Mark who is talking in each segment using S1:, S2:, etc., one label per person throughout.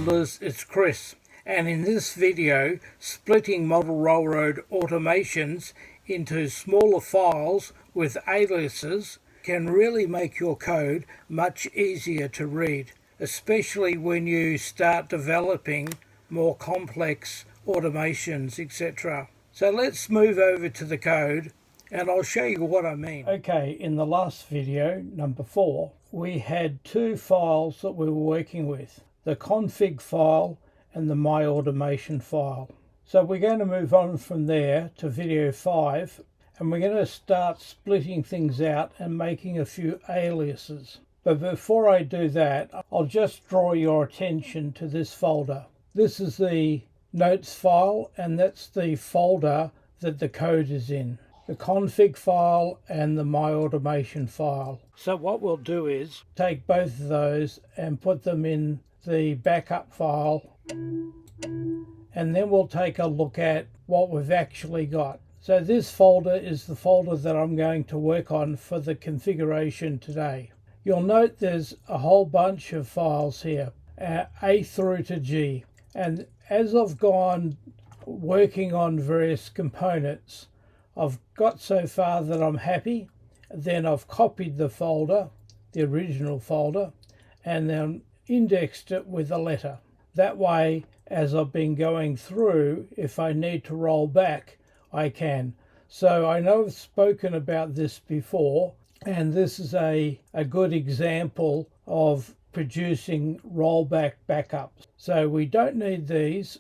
S1: modelers, it's Chris, and in this video, splitting model railroad automations into smaller files with aliases can really make your code much easier to read, especially when you start developing more complex automations, etc. So let's move over to the code and I'll show you what I mean. Okay, in the last video, number 4, we had two files that we were working with, the config file and the myAutomation file. So we're going to move on from there to video 5, and we're going to start splitting things out and making a few aliases. But before I do that, I'll just draw your attention to this folder. This is the notes file, and that's the folder that the code is in. The config file and the myAutomation file. So what we'll do is take both of those and put them in the backup file, and then we'll take a look at what we've actually got. So this folder is the folder that I'm going to work on for the configuration today. You'll note there's a whole bunch of files here, A through to G, and as I've gone working on various components, I've got so far that I'm happy. Then I've copied the folder, the original folder, and then indexed it with a letter. That way, as I've been going through, if I need to roll back, I can. So I know I've spoken about this before, and this is a good example of producing rollback backups. So we don't need these.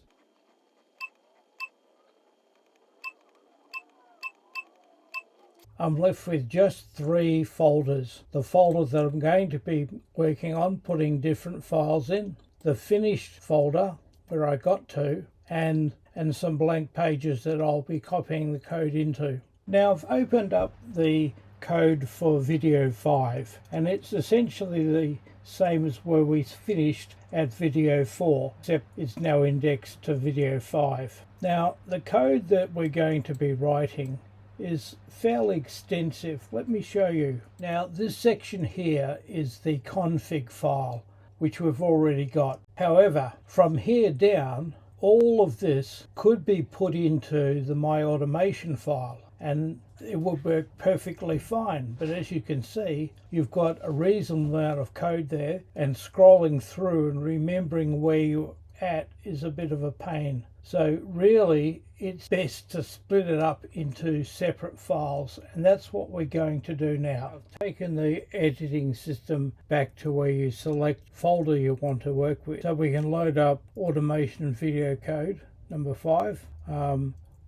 S1: I'm left with just 3 folders. The folder that I'm going to be working on, putting different files in, the finished folder where I got to, and some blank pages that I'll be copying the code into. Now I've opened up the code for video 5, and it's essentially the same as where we finished at video 4, except it's now indexed to video 5. Now the code that we're going to be writing is fairly extensive. Let me show you. Now this section here is the config file, which we've already got. However, from here down, all of this could be put into the myAutomation file and it would work perfectly fine. But as you can see, you've got a reasonable amount of code there, and scrolling through and remembering where you're at is a bit of a pain. So really, it's best to split it up into separate files, and that's what we're going to do now. I've taken the editing system back to where you select folder you want to work with, so we can load up automation video code number 5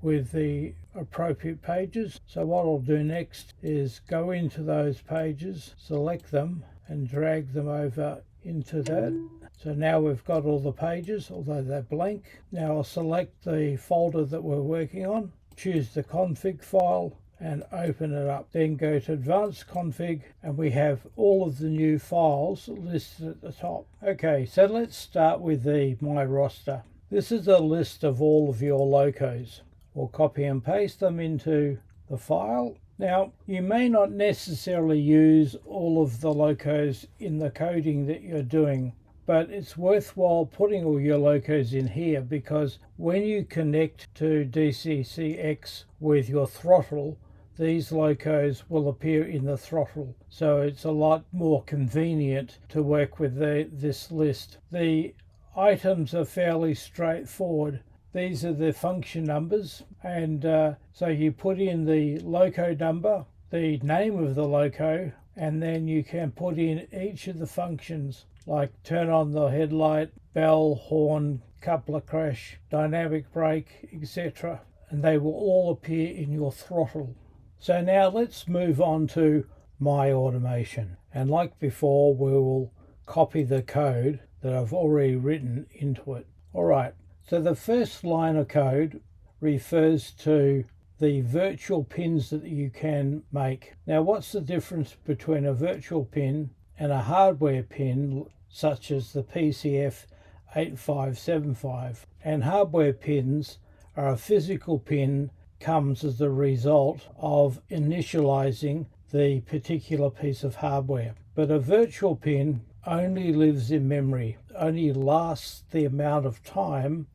S1: with the appropriate pages. So what I'll do next is go into those pages, select them, and drag them over into that. So now we've got all the pages, although they're blank. Now I'll select the folder that we're working on, choose the config file and open it up. Then go to advanced config, and we have all of the new files listed at the top. Okay, so let's start with the myRoster. This is a list of all of your locos. We'll copy and paste them into the file. Now, you may not necessarily use all of the locos in the coding that you're doing, but it's worthwhile putting all your locos in here, because when you connect to DCC-EX with your throttle, these locos will appear in the throttle. So it's a lot more convenient to work with this list. The items are fairly straightforward. These are the function numbers, and so you put in the loco number, the name of the loco, and then you can put in each of the functions, like turn on the headlight, bell, horn, coupler crash, dynamic brake, etc. And they will all appear in your throttle. So now let's move on to myAutomation. And like before, we will copy the code that I've already written into it. All right. So the first line of code refers to the virtual pins that you can make. Now, what's the difference between a virtual pin and a hardware pin, such as the PCF8575? And hardware pins are a physical pin, comes as a result of initializing the particular piece of hardware. But a virtual pin only lives in memory, only lasts the amount of time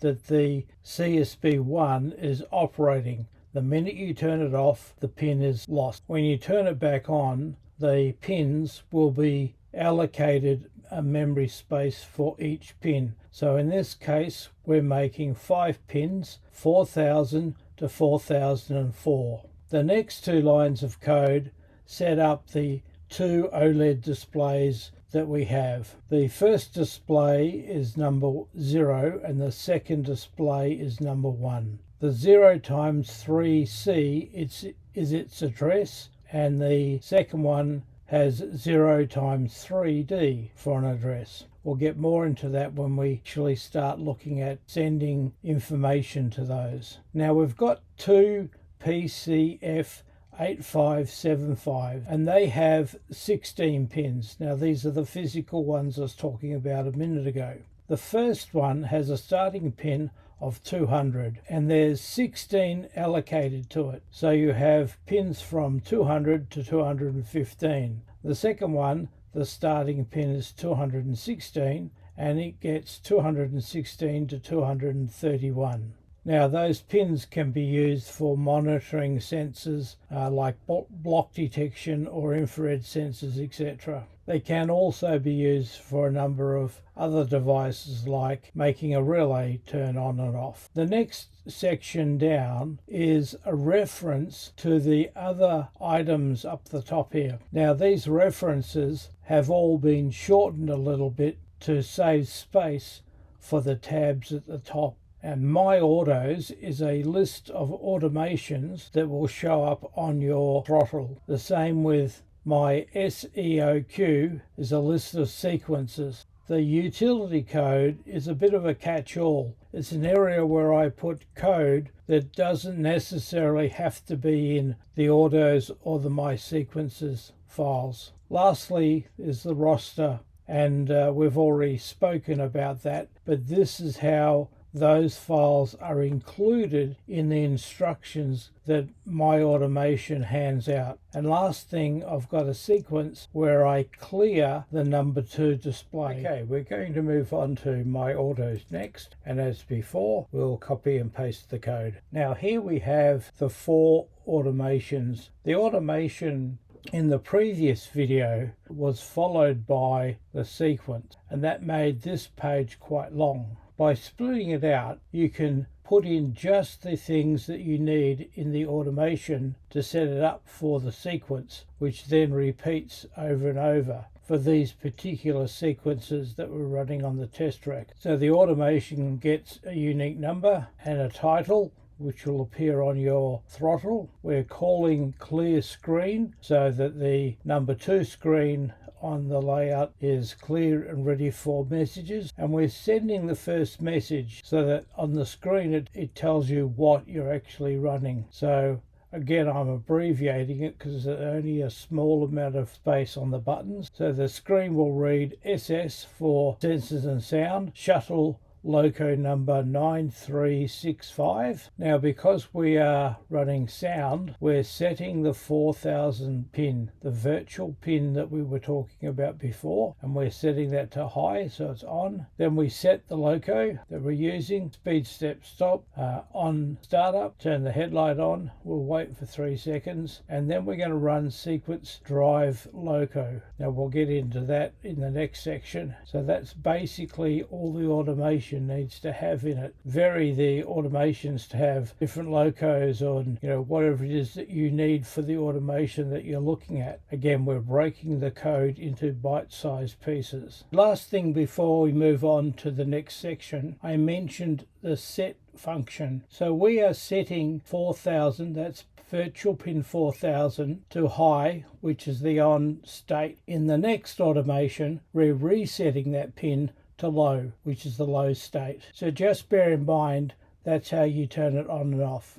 S1: that the CSB1 is operating. The minute you turn it off, the pin is lost. When you turn it back on, the pins will be allocated a memory space for each pin. So in this case, we're making 5 pins, 4000 to 4004. The next 2 lines of code set up the 2 OLED displays that we have. The first display is number 0 and the second display is number 1. The 0 times 3C is its address, and the second one has 0 times 3D for an address. We'll get more into that when we actually start looking at sending information to those. Now we've got 2 PCF8575 and they have 16 pins. Now these are the physical ones I was talking about a minute ago. The first one has a starting pin of 200 and there's 16 allocated to it. So you have pins from 200 to 215. The second one, the starting pin is 216 and it gets 216 to 231. Now those pins can be used for monitoring sensors like block detection or infrared sensors, etc. They can also be used for a number of other devices like making a relay turn on and off. The next section down is a reference to the other items up the top here. Now these references have all been shortened a little bit to save space for the tabs at the top. And myAutos is a list of automations that will show up on your throttle. The same with mySEQ is a list of sequences. The utility code is a bit of a catch-all. It's an area where I put code that doesn't necessarily have to be in the autos or the mySequences files. Lastly is the roster, and we've already spoken about that, but this is how those files are included in the instructions that myAutomation hands out. And last thing, I've got a sequence where I clear the number 2 display. Okay, we're going to move on to myAutos next, and as before, we'll copy and paste the code. Now here we have the 4 automations. The automation in the previous video was followed by the sequence, and that made this page quite long. By splitting it out, you can put in just the things that you need in the automation to set it up for the sequence, which then repeats over and over for these particular sequences that we're running on the test track. So the automation gets a unique number and a title, which will appear on your throttle. We're calling clear screen so that the number 2 screen on the layout is clear and ready for messages, and we're sending the first message so that on the screen it tells you what you're actually running. So again, I'm abbreviating it because there's only a small amount of space on the buttons. So the screen will read SS for sensors and sound, shuttle loco number 9365. Now because we are running sound, we're setting the 4000 pin, the virtual pin that we were talking about before, and we're setting that to high so it's on. Then we set the loco that we're using, speed step stop, on startup, turn the headlight on, we'll wait for 3 seconds, and then we're going to run sequence drive loco. Now we'll get into that in the next section. So that's basically all the automation needs to have in it. Vary the automations to have different locos or whatever it is that you need for the automation that you're looking at. Again, we're breaking the code into bite-sized pieces. Last thing before we move on to the next section, I mentioned the set function. So we are setting 4000, that's virtual pin 4000, to high, which is the on state. In the next automation, we're resetting that pin to low, which is the low state. So just bear in mind that's how you turn it on and off.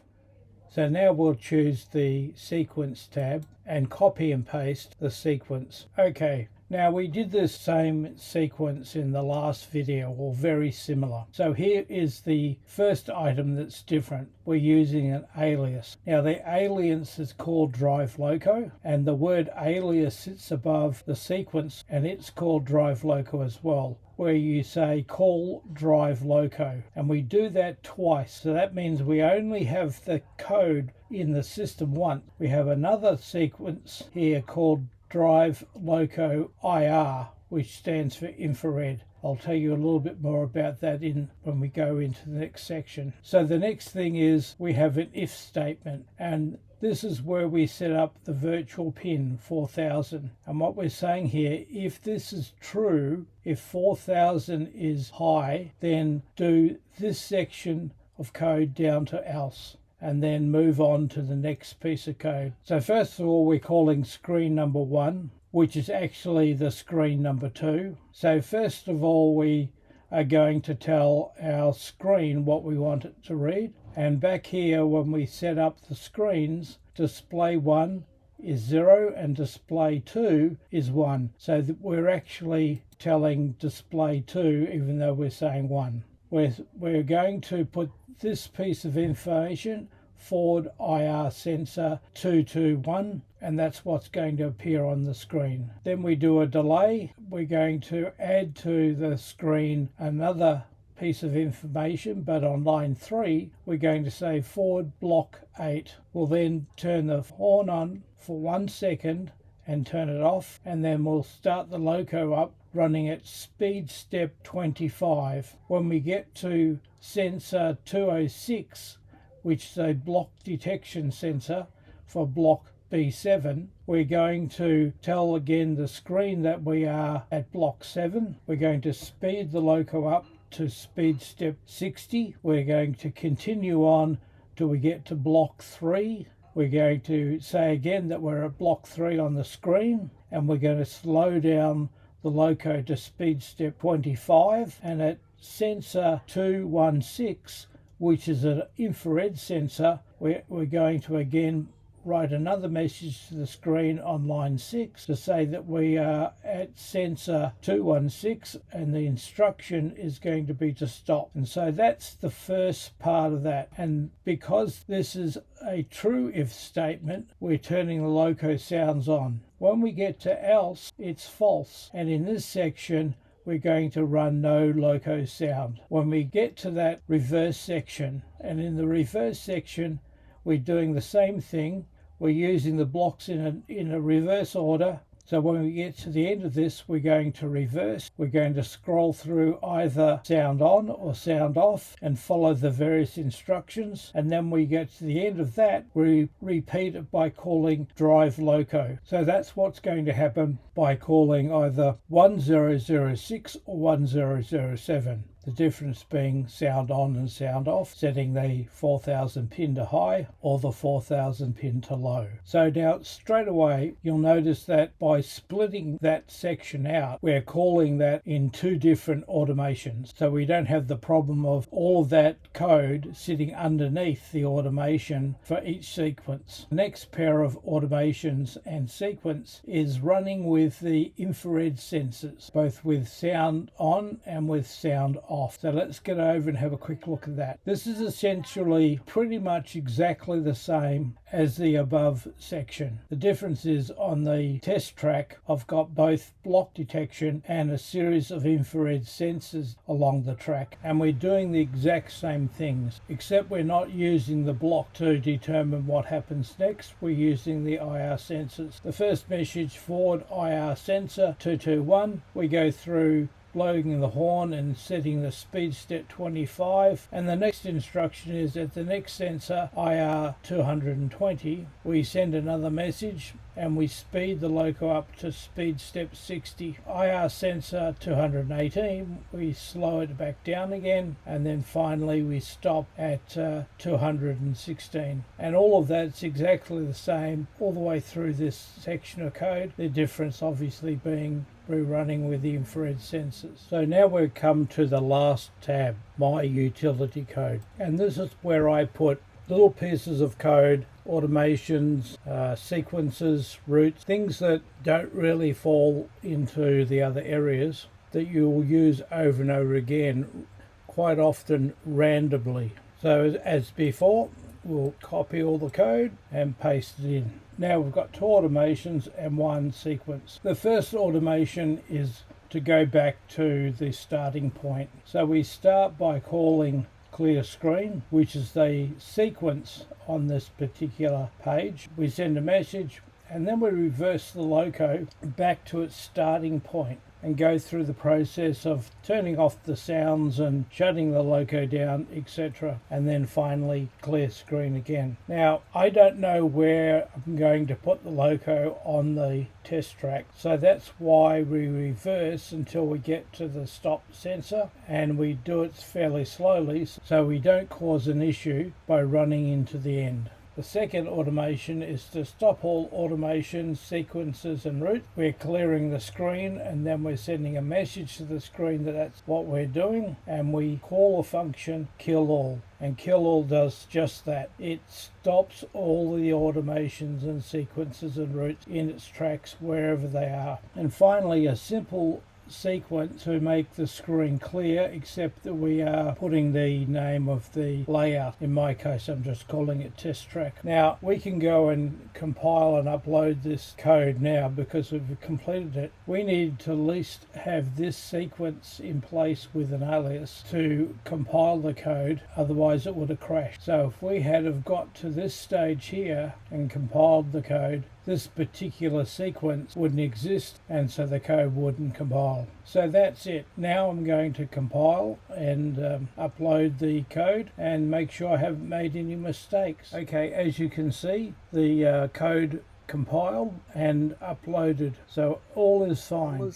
S1: So now we'll choose the sequence tab and copy and paste the sequence. Okay, Now we did this same sequence in the last video, or very similar. So here is the first item that's different. We're using an alias. Now the alias is called drive loco, and the word alias sits above the sequence, and it's called drive loco as well, where you say call drive loco, and we do that twice. So that means we only have the code in the system once. We have another sequence here called drive loco IR, which stands for infrared. I'll tell you a little bit more about that when we go into the next section. So the next thing is we have an if statement, and this is where we set up the virtual pin 4000. And what we're saying here, if this is true, if 4000 is high, then do this section of code down to else, and then move on to the next piece of code. So first of all, we're calling screen number 1, which is actually the screen number 2. So first of all, we are going to tell our screen what we want it to read. And back here, when we set up the screens, display 1 is 0 and display 2 is 1. So that we're actually telling display 2 even though we're saying 1. We're going to put this piece of information forward IR sensor 221, and that's what's going to appear on the screen. Then we do a delay. We're going to add to the screen another piece of information, but on line 3 we're going to say forward block 8. We'll then turn the horn on for 1 second and turn it off, and then we'll start the loco up running at speed step 25. When we get to sensor 206, which is a block detection sensor for block B7, we're going to tell again the screen that we are at block 7. We're going to speed the loco up to speed step 60. We're going to continue on till we get to block 3. We're going to say again that we're at block 3 on the screen, and we're going to slow down the loco to speed step 25, and at sensor 216, which is an infrared sensor, we're going to again write another message to the screen on line 6 to say that we are at sensor 216 and the instruction is going to be to stop. And so that's the first part of that. And because this is a true if statement, we're turning the loco sounds on. When we get to else, it's false. And in this section, we're going to run no loco sound. When we get to that reverse section, and in the reverse section, we're doing the same thing. We're using the blocks in a reverse order. So when we get to the end of this, we're going to reverse. We're going to scroll through either sound on or sound off and follow the various instructions. And then we get to the end of that, we repeat it by calling drive loco. So that's what's going to happen by calling either 1006 or 1007. The difference being sound on and sound off, setting the 4000 pin to high or the 4000 pin to low. So now straight away you'll notice that by splitting that section out, we're calling that in 2 different automations. So we don't have the problem of all of that code sitting underneath the automation for each sequence. The next pair of automations and sequence is running with the infrared sensors, both with sound on and with sound off. So let's get over and have a quick look at that. This is essentially pretty much exactly the same as the above section. The difference is on the test track, I've got both block detection and a series of infrared sensors along the track, and we're doing the exact same things, except we're not using the block to determine what happens next. We're using the IR sensors. The first message forward IR sensor 221, we go through blowing the horn and setting the speed step 25, and the next instruction is at the next sensor IR 220 we send another message and we speed the loco up to speed step 60. IR sensor 218 we slow it back down again, and then finally we stop at 216, and all of that's exactly the same all the way through this section of code, the difference obviously being we're running with the infrared sensors. So now we've come to the last tab, my utility code, and this is where I put little pieces of code automations, sequences, routes, things that don't really fall into the other areas that you will use over and over again, quite often randomly. So as before, we'll copy all the code and paste it in. Now we've got 2 automations and 1 sequence. The first automation is to go back to the starting point. So we start by calling clear screen, which is the sequence on this particular page. We send a message and then we reverse the loco back to its starting point and go through the process of turning off the sounds and shutting the loco down, etc. And then finally clear screen again. Now, I don't know where I'm going to put the loco on the test track, so that's why we reverse until we get to the stop sensor, and we do it fairly slowly so we don't cause an issue by running into the end. The second automation is to stop all automations, sequences and routes. We're clearing the screen and then we're sending a message to the screen that that's what we're doing, and we call a function kill all. And kill all does just that. It stops all the automations and sequences and routes in its tracks wherever they are. And finally, a simple sequence to make the screen clear, except that we are putting the name of the layout. In my case, I'm just calling it test track. Now we can go and compile and upload this code now because we've completed it. We need to at least have this sequence in place with an alias to compile the code, otherwise it would have crashed. So if we had have got to this stage here and compiled the code, this particular sequence wouldn't exist, and so the code wouldn't compile. So that's it. Now I'm going to compile and upload the code and make sure I haven't made any mistakes. Okay, as you can see, the code compiled and uploaded, so all is fine.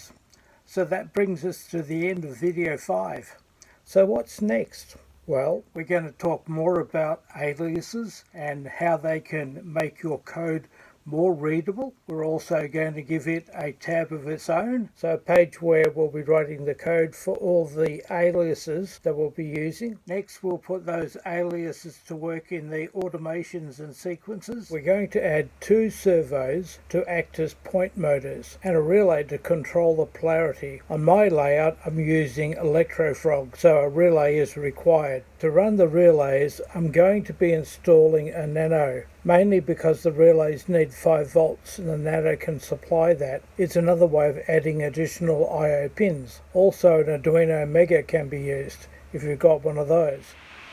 S1: So that brings us to the end of video 5. So what's next? Well, we're going to talk more about aliases and how they can make your code more readable. We're also going to give it a tab of its own, so a page where we'll be writing the code for all the aliases that we'll be using. Next, we'll put those aliases to work in the automations and sequences. We're going to add 2 servos to act as point motors and a relay to control the polarity. On my layout, I'm using electrofrog, so a relay is required. To run the relays, I'm going to be installing a nano, mainly because the relays need 5 volts and the nano can supply that. It's another way of adding additional I/O pins. Also, an Arduino Mega can be used if you've got one of those.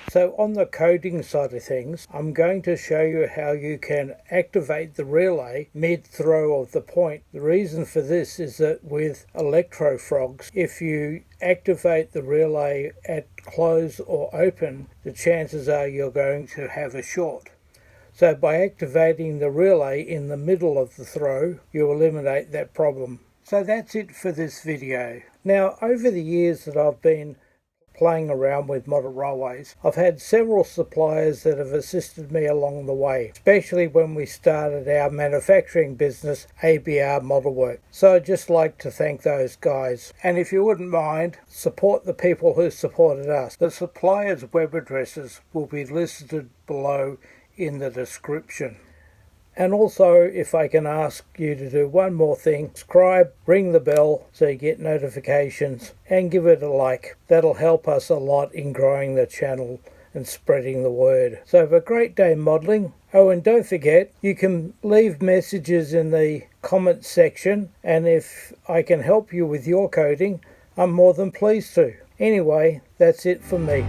S1: So on the coding side of things, I'm going to show you how you can activate the relay mid-throw of the point. The reason for this is that with electrofrogs, if you activate the relay at close or open, the chances are you're going to have a short. So by activating the relay in the middle of the throw, you eliminate that problem. So that's it for this video. Now, over the years that I've been playing around with model railways, I've had several suppliers that have assisted me along the way, especially when we started our manufacturing business, ABR Model Work. So I'd just like to thank those guys. And if you wouldn't mind, support the people who supported us. The suppliers' web addresses will be listed below in the description. And also, if I can ask you to do one more thing, subscribe, ring the bell so you get notifications, and give it a like. That'll help us a lot in growing the channel and spreading the word. So have a great day modeling. Oh, and don't forget, you can leave messages in the comments section, and if I can help you with your coding, I'm more than pleased to. Anyway, that's it for me.